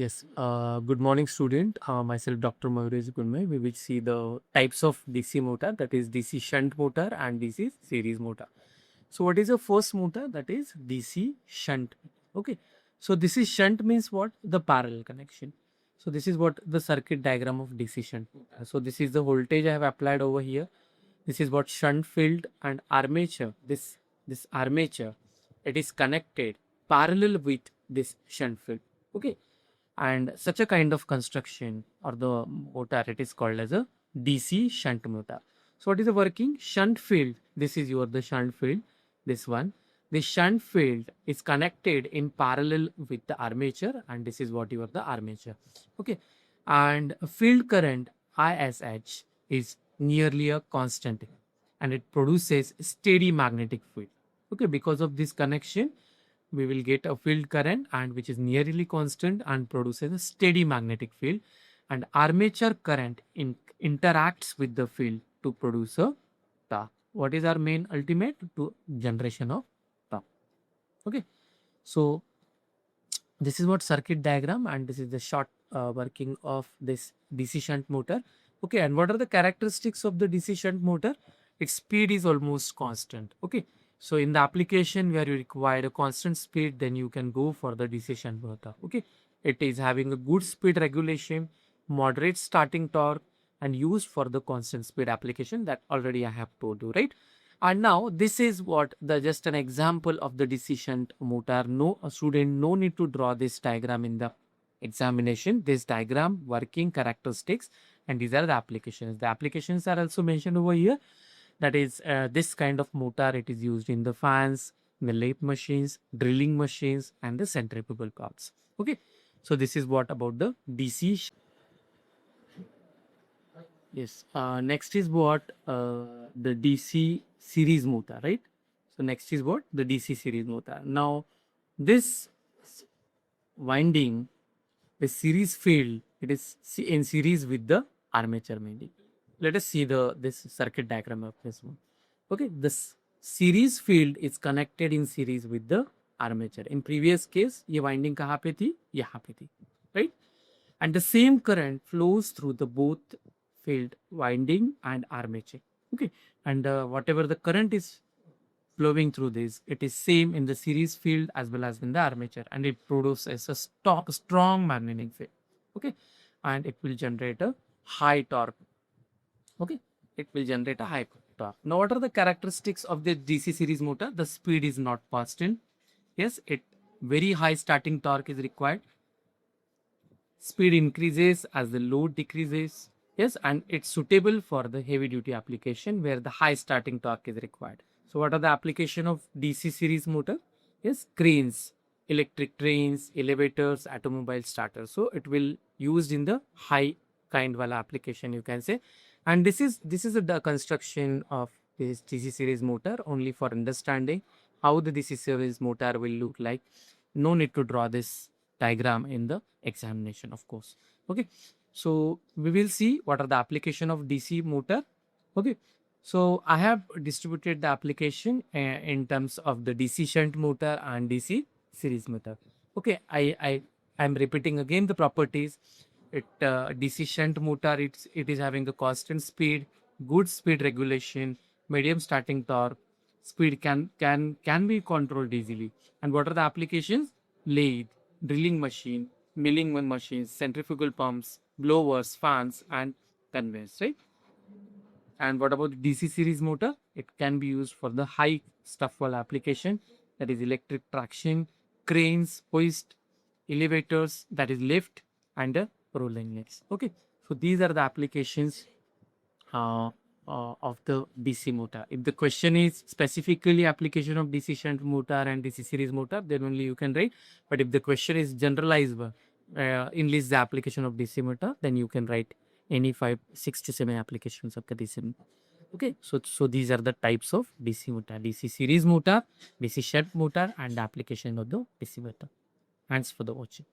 Yes, good morning, student. Myself, Dr. Mayuresh Gunme. We will see the types of DC motor, that is DC shunt motor and DC series motor. So, what is the first motor? That is DC shunt. Okay. So, this is shunt means what? The parallel connection. So, this is what the circuit diagram of DC shunt motor. So, this is the voltage I have applied over here. This is what shunt field and armature. This armature, it is connected parallel with this shunt field. Okay, and such a kind of construction or the motor, it is called as a DC shunt motor. So what is the working shunt field? This is your the shunt field, this one. The shunt field is connected in parallel with the armature, and this is what your the armature. Okay, and field current ISH is nearly a constant, and it produces steady magnetic field. Okay, because of this connection we will get a field current and which is nearly constant and produces a steady magnetic field, and armature current interacts with the field to produce a torque. What is our main ultimate to generation of torque? Okay, so this is what circuit diagram, and this is the short working of this DC shunt motor. Okay, and what are the characteristics of the DC shunt motor? Its speed is almost constant. Okay, so in the application where you require a constant speed, then you can go for the DC shunt motor. Okay, it is having a good speed regulation, moderate starting torque, and used for the constant speed application that already I have told you, right? And now this is what the just an example of the DC shunt motor. No student, no need to draw this diagram in the examination. This diagram, working characteristics, and these are the applications. The applications are also mentioned over here. That is this kind of motor. It is used in the fans, the lathe machines, drilling machines, and the centrifugal parts. Okay, so this is what about the DC. Yes. Next is what the DC series motor, right? So next is what the DC series motor. Now this winding, the series field, it is in series with the armature winding. Let us see the this circuit diagram of this one. Okay, this series field is connected in series with the armature. In previous case, ये winding कहाँ पे थी? यहाँ पे थी, right? And the same current flows through the both field winding and armature. Okay, and whatever the current is flowing through this, it is same in the series field as well as in the armature, and it produces a strong magnetic field. Okay, and it will generate a high torque. Okay, it will generate a high torque. Now, what are the characteristics of the DC series motor? The speed is not constant. Yes, it very high starting torque is required. Speed increases as the load decreases. Yes, and it's suitable for the heavy duty application where the high starting torque is required. So what are the application of DC series motor? Yes, cranes, electric trains, elevators, automobile starters. So it will used in the high kind wala application, you can say. And this is the construction of this DC series motor only for understanding how the DC series motor will look like. No need to draw this diagram in the examination, of course. Okay, so we will see what are the application of DC motor. Okay, so I have distributed the application in terms of the DC shunt motor and DC series motor. Okay, I am repeating again the properties. DC shunt motor, it is having a constant speed, good speed regulation, medium starting torque, speed can be controlled easily. And what are the applications? Lathe, drilling machine, milling machines, centrifugal pumps, blowers, fans, and conveyors, right? And what about the DC series motor? It can be used for the high stuffwell application, that is electric traction, cranes, hoist, elevators, that is lift, and rolling legs. Okay, so these are the applications of the DC motor. If the question is specifically application of DC shunt motor and DC series motor, then only you can write. But if the question is generalized, in list the application of DC motor, then you can write any 5, 6 to 7 applications of the DC motor. Okay, so these are the types of DC motor: DC series motor, DC shunt motor, and the application of the DC motor. Thanks for the watching.